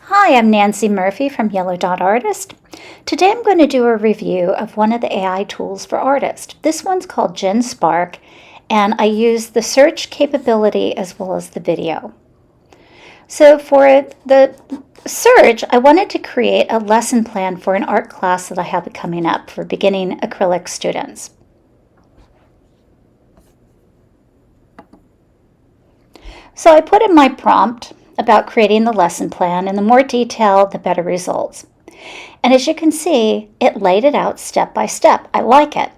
Hi, I'm Nancy Murphy from AIforArtists. Today I'm going to do a review of one of the AI tools for artists. This one's called Genspark, and I use the search capability as well as the video. So for the search, I wanted to create a lesson plan for an art class that I have coming up for beginning acrylic students. So I put in my prompt about creating the lesson plan, and the more detail, the better results. And as you can see, it laid it out step by step. I like it.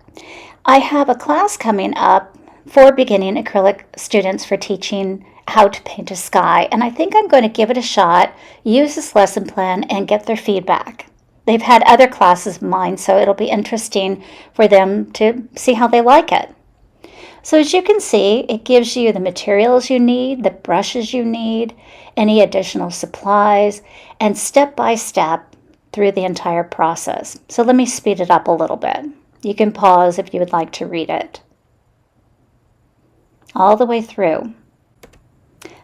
I have a class coming up for beginning acrylic students for teaching how to paint a sky, and I think I'm going to give it a shot, use this lesson plan, and get their feedback. They've had other classes of mine, so it'll be interesting for them to see how they like it. So as you can see, it gives you the materials you need, the brushes you need, any additional supplies, and step by step through the entire process. So let me speed it up a little bit. You can pause if you would like to read it. All the way through.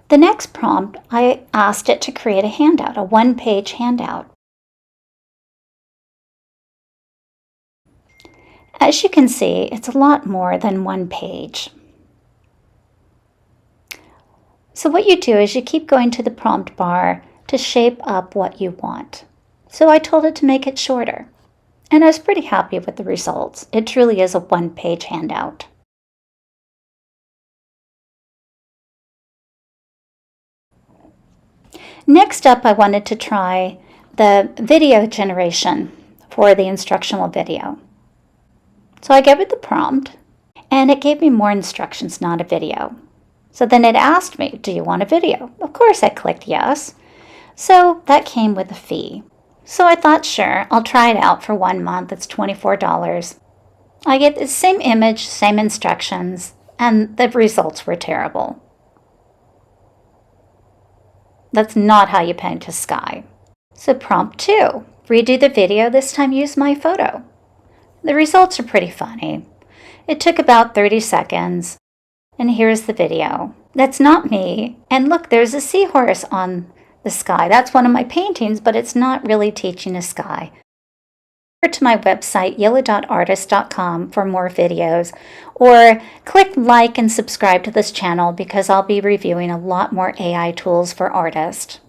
The next prompt, I asked it to create a handout, a one-page handout. As you can see, it's a lot more than one page. So what you do is you keep going to the prompt bar to shape up what you want. So I told it to make it shorter, and I was pretty happy with the results. It truly is a one-page handout. Next up, I wanted to try the video generation for the instructional video. So I gave it the prompt, and it gave me more instructions, not a video. So then it asked me, do you want a video? Of course I clicked yes. So that came with a fee. So I thought, sure, I'll try it out for 1 month. It's $24. I get the same image, same instructions, and the results were terrible. That's not how you paint a sky. So prompt 2, redo the video, this time use my photo. The results are pretty funny. It took about 30 seconds, and here's the video. That's not me. And look, there's a seahorse on the sky. That's one of my paintings, but it's not really teaching a sky. Go to my website, AIforArtists.com, for more videos, or click like and subscribe to this channel because I'll be reviewing a lot more AI tools for artists.